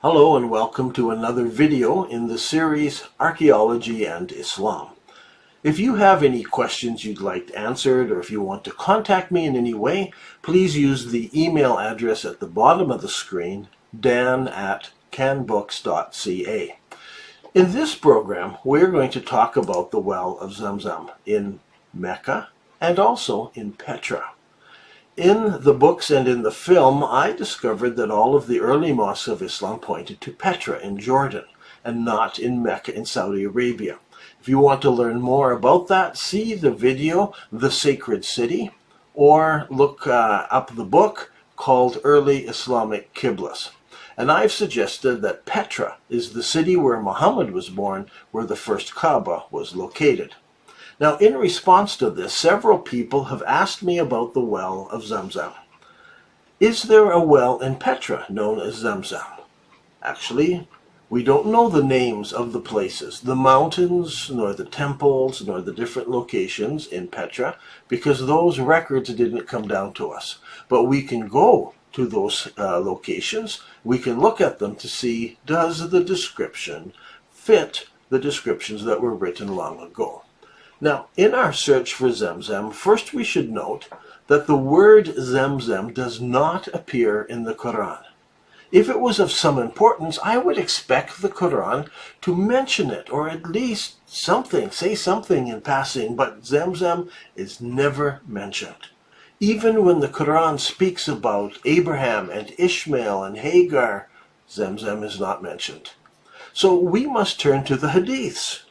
Hello and welcome to another video in the series Archaeology and Islam. If you have any questions you'd like answered, or if you want to contact me in any way, please use the email address at the bottom of the screen, dan@canbooks.ca. In this program, we're going to talk about the well of Zamzam in Mecca and also in Petra. In the books and in the film, I discovered that all of the early mosques of Islam pointed to Petra in Jordan and not in Mecca in Saudi Arabia. If you want to learn more about that, see the video, The Sacred City, or look up the book called Early Islamic Qiblas. And I've suggested that Petra is the city where Muhammad was born, where the first Kaaba was located. Now, in response to this, several people have asked me about the well of Zamzam. Is there a well in Petra known as Zamzam? Actually, we don't know the names of the places, the mountains, nor the temples, nor the different locations in Petra, because those records didn't come down to us. But we can go to those locations, we can look at them to see, does the description fit the descriptions that were written long ago? Now, in our search for Zamzam, first we should note that the word Zamzam does not appear in the Quran. If it was of some importance, I would expect the Quran to mention it, or at least something, say something in passing, but Zamzam is never mentioned. Even when the Quran speaks about Abraham and Ishmael and Hagar, Zamzam is not mentioned. So we must turn to the hadiths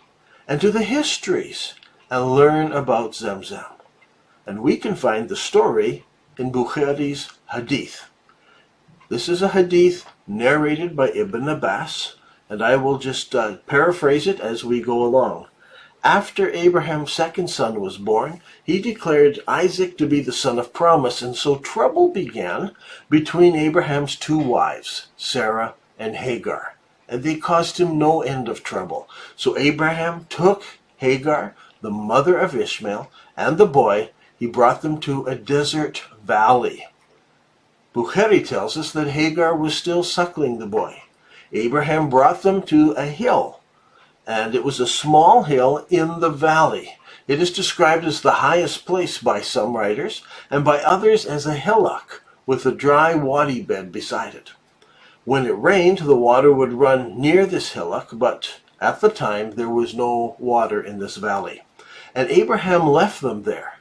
and to the histories and learn about Zamzam. And we can find the story in Bukhari's hadith. This is a hadith narrated by Ibn Abbas, and I will just paraphrase it as we go along. After Abraham's second son was born, he declared Isaac to be the son of promise, and so trouble began between Abraham's two wives, Sarah and Hagar, and they caused him no end of trouble. So Abraham took Hagar, the mother of Ishmael, and the boy. He brought them to a desert valley. Bukhari tells us that Hagar was still suckling the boy. Abraham brought them to a hill, and it was a small hill in the valley. It is described as the highest place by some writers, and by others as a hillock with a dry wadi bed beside it. When it rained, the water would run near this hillock, but at the time there was no water in this valley. And Abraham left them there.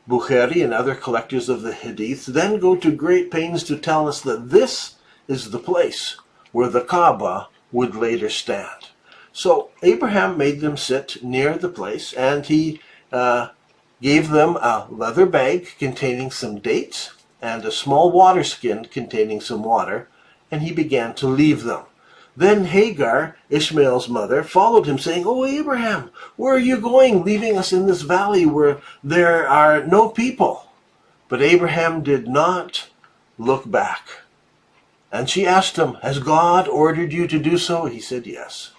Bukhari and other collectors of the hadiths then go to great pains to tell us that this is the place where the Kaaba would later stand. So Abraham made them sit near the place, and he gave them a leather bag containing some dates and a small water skin containing some water, and he began to leave them. Then Hagar, Ishmael's mother, followed him, saying, "Oh, Abraham, where are you going, leaving us in this valley where there are no people?" But Abraham did not look back. And she asked him, "Has God ordered you to do so?" He said, "Yes."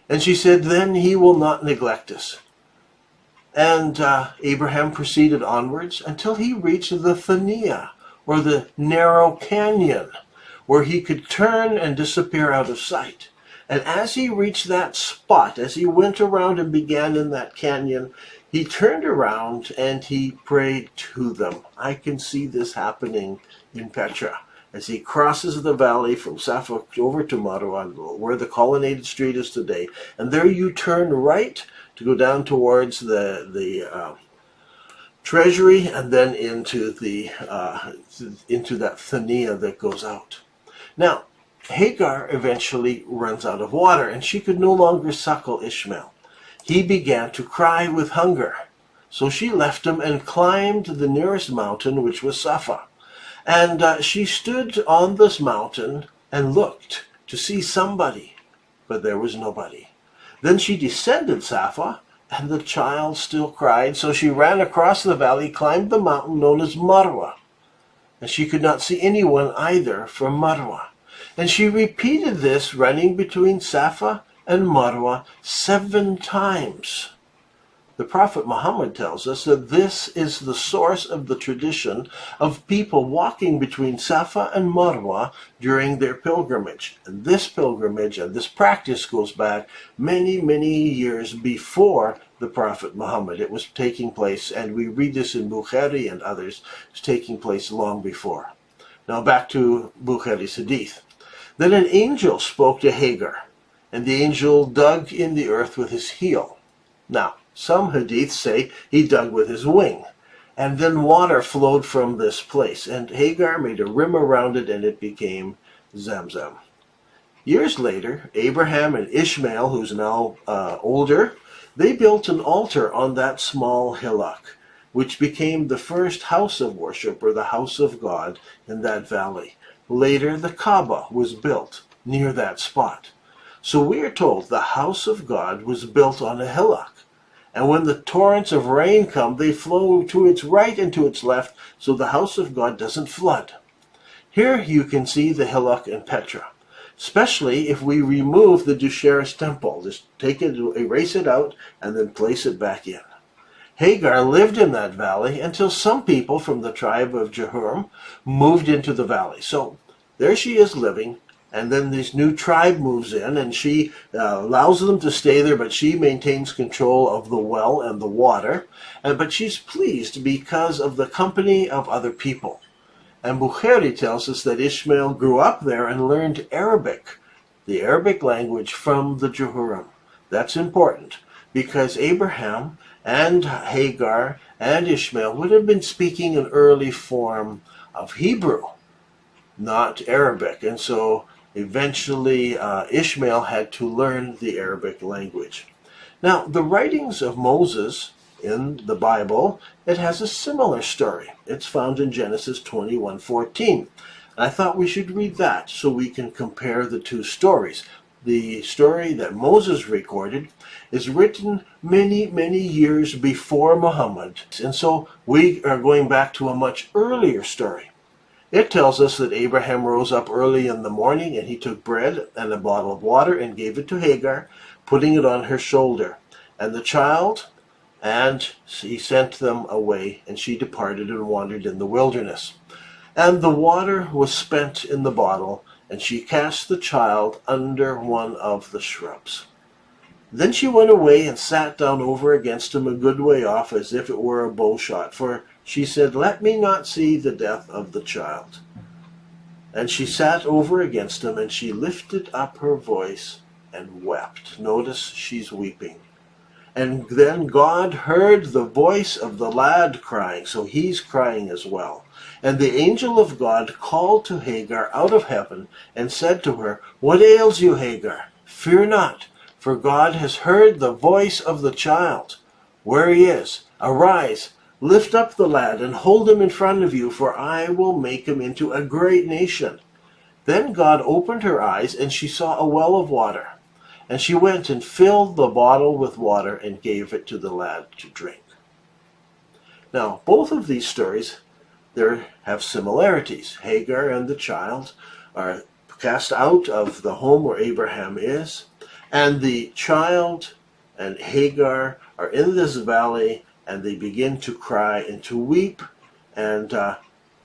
And she said, "Then he will not neglect us." And Abraham proceeded onwards until he reached the Thania, or the narrow canyon, where he could turn and disappear out of sight. And as he reached that spot, as he went around and began in that canyon, he turned around and he prayed to them. I can see this happening in Petra. As he crosses the valley from Safa over to Marwa, where the colonnaded street is today, and there you turn right to go down towards the treasury, and then into that Thania that goes out. Now, Hagar eventually runs out of water, and she could no longer suckle Ishmael. He began to cry with hunger. So she left him and climbed the nearest mountain, which was Safa. And she stood on this mountain and looked to see somebody, but there was nobody. Then she descended Safa, and the child still cried, so she ran across the valley, climbed the mountain known as Marwa. And she could not see anyone either from Marwa. And she repeated this, running between Safa and Marwa 7 times. The Prophet Muhammad tells us that this is the source of the tradition of people walking between Safa and Marwa during their pilgrimage. And this pilgrimage and this practice goes back many, many years before the Prophet Muhammad. It was taking place, and we read this in Bukhari and others, it's taking place long before. Now back to Bukhari's hadith. Then an angel spoke to Hagar, and the angel dug in the earth with his heel. Now, some hadiths say he dug with his wing, and then water flowed from this place, and Hagar made a rim around it, and it became Zamzam. Years later, Abraham and Ishmael, who's now older, they built an altar on that small hillock, which became the first house of worship, or the house of God, in that valley. Later, the Kaaba was built near that spot. So we are told the house of God was built on a hillock. And when the torrents of rain come, they flow to its right and to its left, so the house of God doesn't flood. Here you can see the hillock in Petra, especially if we remove the Dusheris temple. Just take it, erase it out, and then place it back in. Hagar lived in that valley until some people from the tribe of Jehurim moved into the valley. So there she is living, and then this new tribe moves in, and she allows them to stay there, but she maintains control of the well and the water. But she's pleased because of the company of other people. And Bukhari tells us that Ishmael grew up there and learned Arabic, the Arabic language, from the Jehurim. That's important, because Abraham and Hagar and Ishmael would have been speaking an early form of Hebrew, not Arabic. And so eventually, Ishmael had to learn the Arabic language. Now, the writings of Moses in the Bible, it has a similar story. It's found in Genesis 21:14. I thought we should read that so we can compare the two stories. The story that Moses recorded is written many, many years before Muhammad. And so we are going back to a much earlier story. It tells us that Abraham rose up early in the morning, and he took bread and a bottle of water and gave it to Hagar, putting it on her shoulder. And the child, and he sent them away, and she departed and wandered in the wilderness. And the water was spent in the bottle, and she cast the child under one of the shrubs. Then she went away and sat down over against him a good way off, as if it were a bow shot, for she said, "Let me not see the death of the child." And she sat over against him, and she lifted up her voice and wept. Notice she's weeping. And then God heard the voice of the lad crying, so he's crying as well. And the angel of God called to Hagar out of heaven and said to her, "What ails you, Hagar? Fear not, for God has heard the voice of the child, where he is. Arise, lift up the lad and hold him in front of you, for I will make him into a great nation." Then God opened her eyes, and she saw a well of water. And she went and filled the bottle with water and gave it to the lad to drink. Now, both of these stories, they have similarities. Hagar and the child are cast out of the home where Abraham is, and the child and Hagar are in this valley, and they begin to cry and to weep. And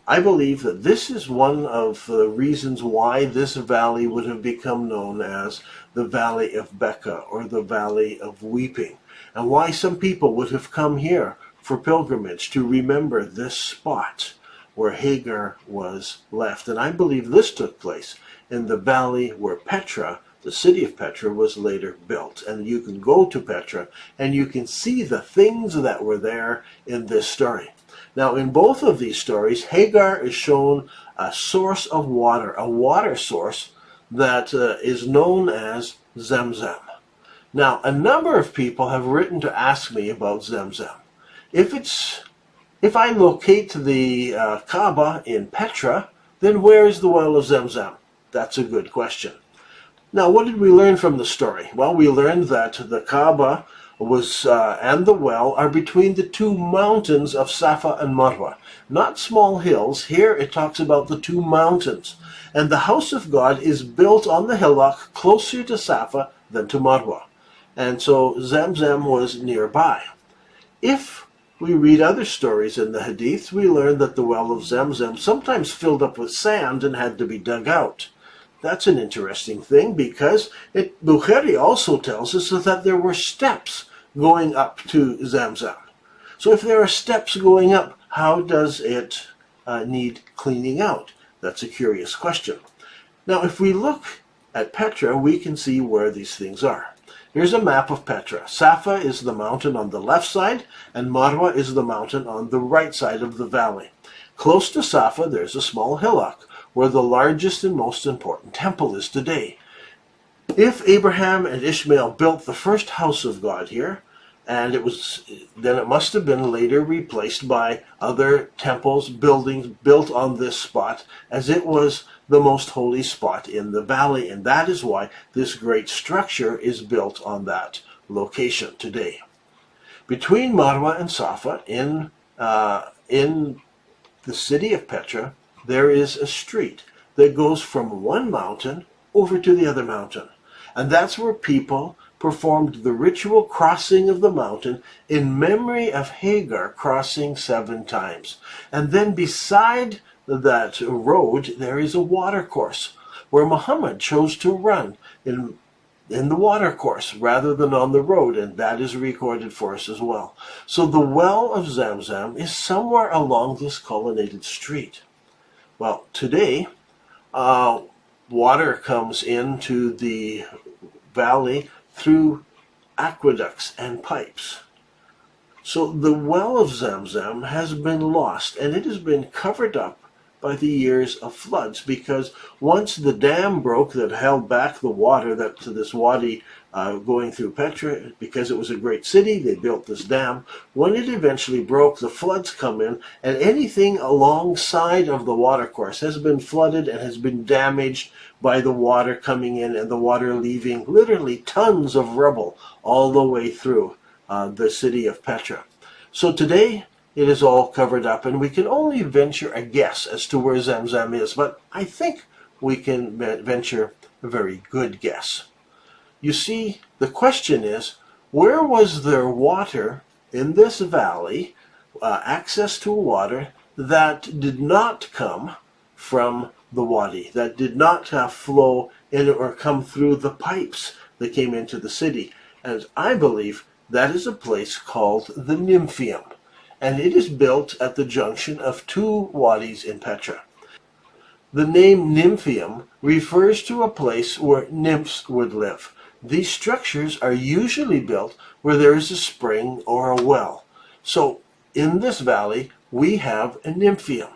I believe that this is one of the reasons why this valley would have become known as the Valley of Becca, or the Valley of Weeping, and why some people would have come here for pilgrimage to remember this spot where Hagar was left. And I believe this took place in the valley where Petra, the city of Petra, was later built. And you can go to Petra and you can see the things that were there in this story. Now, in both of these stories, Hagar is shown a source of water, a water source that is known as Zamzam. Now, a number of people have written to ask me about Zamzam. If I locate the Kaaba in Petra, then where is the well of Zamzam? That's a good question. Now, what did we learn from the story? Well, we learned that the Kaaba and the well are between the two mountains of Safa and Marwa. Not small hills. Here it talks about the two mountains. And the house of God is built on the hillock closer to Safa than to Marwa. And so Zamzam was nearby. If we read other stories in the Hadiths, we learn that the well of Zamzam sometimes filled up with sand and had to be dug out. That's an interesting thing because Bukhari also tells us that there were steps going up to Zamzam. So if there are steps going up, how does it need cleaning out? That's a curious question. Now, if we look at Petra, we can see where these things are. Here's a map of Petra. Safa is the mountain on the left side, and Marwa is the mountain on the right side of the valley. Close to Safa, there's a small hillock, where the largest and most important temple is today. If Abraham and Ishmael built the first house of God here, and then it must have been later replaced by other temples, buildings built on this spot, as it was the most holy spot in the valley, and that is why this great structure is built on that location today. Between Marwa and Safa, in the city of Petra, there is a street that goes from one mountain over to the other mountain, and that's where people performed the ritual crossing of the mountain in memory of Hagar crossing 7 times. And then beside that road, there is a watercourse where Muhammad chose to run in the watercourse rather than on the road, and that is recorded for us as well. So the well of Zamzam is somewhere along this colonnaded street. Well, today, water comes into the valley through aqueducts and pipes. So the well of Zamzam has been lost, and it has been covered up by the years of floods, because once the dam broke that held back the water to this wadi going through Petra, because it was a great city, they built this dam. When it eventually broke, the floods come in, and anything alongside of the watercourse has been flooded and has been damaged by the water coming in and the water leaving literally tons of rubble all the way through the city of Petra. So today, it is all covered up, and we can only venture a guess as to where Zamzam is, but I think we can venture a very good guess. You see, the question is, where was there water in this valley, access to water that did not come from the wadi, that did not flow in or come through the pipes that came into the city? And I believe that is a place called the Nymphium, and it is built at the junction of 2 wadis in Petra. The name Nymphium refers to a place where nymphs would live. These structures are usually built where there is a spring or a well. So in this valley, we have a Nymphium.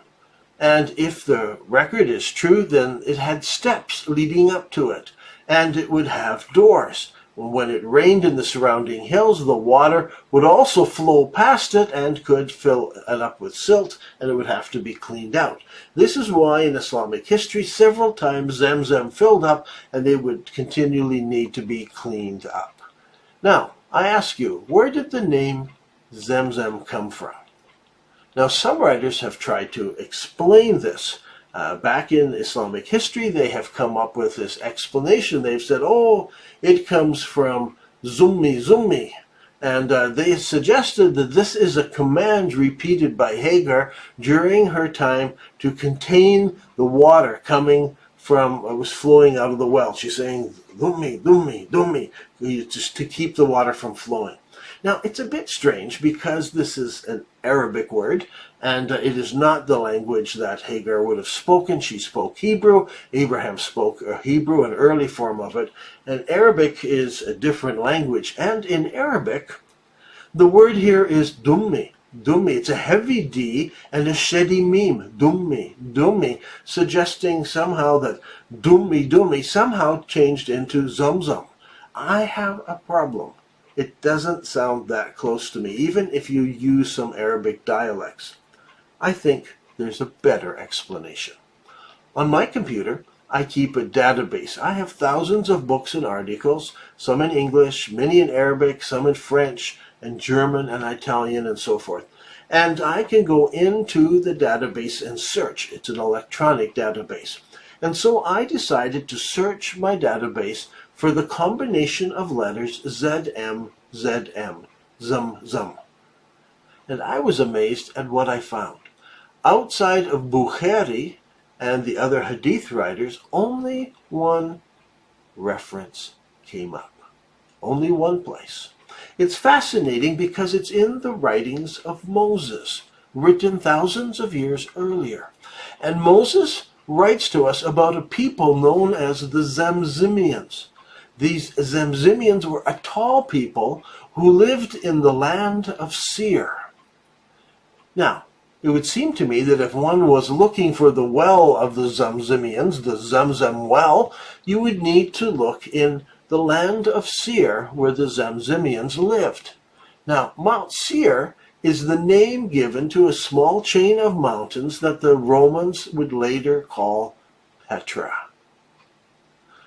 And if the record is true, then it had steps leading up to it, and it would have doors. When it rained in the surrounding hills, the water would also flow past it and could fill it up with silt, and it would have to be cleaned out. This is why in Islamic history, several times Zamzam filled up, and they would continually need to be cleaned up. Now, I ask you, where did the name Zamzam come from? Now, some writers have tried to explain this. Back in Islamic history, they have come up with this explanation. They've said, oh, it comes from Zummi. And they suggested that this is a command repeated by Hagar during her time to contain the water coming from, it was flowing out of the well. She's saying, Dummi, just to keep the water from flowing. Now, it's a bit strange because this is an Arabic word, and it is not the language that Hagar would have spoken. She spoke Hebrew. Abraham spoke Hebrew, an early form of it. And Arabic is a different language. And in Arabic, the word here is dummi. Dummi. It's a heavy D and a sheddy meme. Dummi, suggesting somehow that dummi somehow changed into Zamzam. I have a problem. It doesn't sound that close to me, even if you use some Arabic dialects. I think there's a better explanation. On my computer, I keep a database. I have thousands of books and articles, some in English, many in Arabic, some in French, and German, and Italian, and so forth. And I can go into the database and search. It's an electronic database. And so I decided to search my database for the combination of letters ZM, Zum. and I was amazed at what I found. Outside of Bukhari and the other hadith writers, only one reference came up. Only one place. It's fascinating because it's in the writings of Moses, written thousands of years earlier. And Moses writes to us about a people known as the Zamzimians. These Zamzimians were a tall people who lived in the land of Seir. Now, it would seem to me that if one was looking for the well of the Zamzimians, the Zamzam well, you would need to look in the land of Seir where the Zamzimians lived. Now, Mount Seir is the name given to a small chain of mountains that the Romans would later call Petra.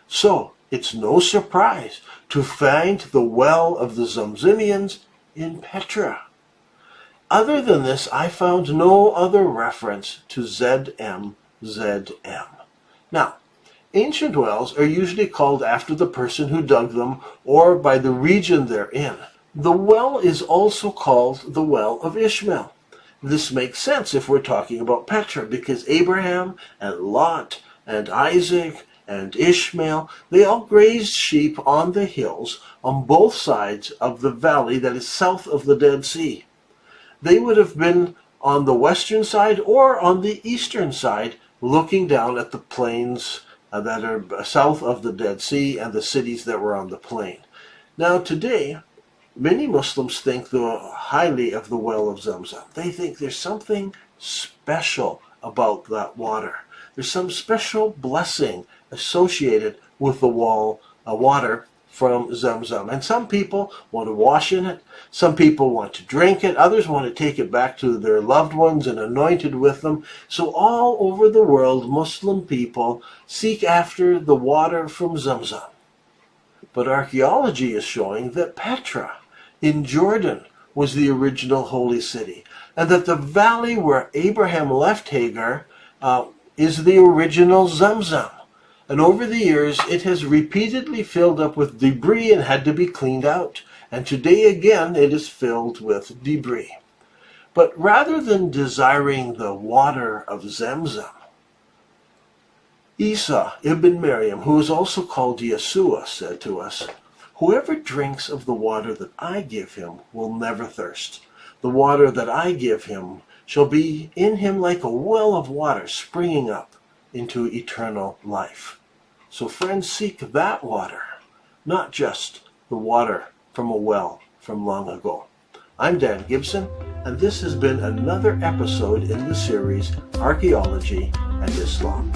So, it's no surprise to find the well of the Zamzimians in Petra. Other than this, I found no other reference to ZM. Now, ancient wells are usually called after the person who dug them or by the region they're in. The well is also called the well of Ishmael. This makes sense if we're talking about Petra, because Abraham and Lot and Isaac and Ishmael, they all grazed sheep on the hills on both sides of the valley that is south of the Dead Sea. They would have been on the western side or on the eastern side, looking down at the plains that are south of the Dead Sea and the cities that were on the plain. Now today, many Muslims think highly of the well of Zamzam. They think there's something special about that water. There's some special blessing associated with the water from Zamzam. And some people want to wash in it. Some people want to drink it. Others want to take it back to their loved ones and anoint it with them. So all over the world, Muslim people seek after the water from Zamzam. But archaeology is showing that Petra in Jordan was the original holy city, and that the valley where Abraham left Hagar is the original Zamzam. And over the years, it has repeatedly filled up with debris and had to be cleaned out. And today again, it is filled with debris. But rather than desiring the water of Zamzam, Isa ibn Maryam, who is also called Yeshua, said to us, "Whoever drinks of the water that I give him will never thirst. The water that I give him shall be in him like a well of water springing up into eternal life." So friends, seek that water, not just the water from a well from long ago. I'm Dan Gibson, and this has been another episode in the series Archaeology and Islam.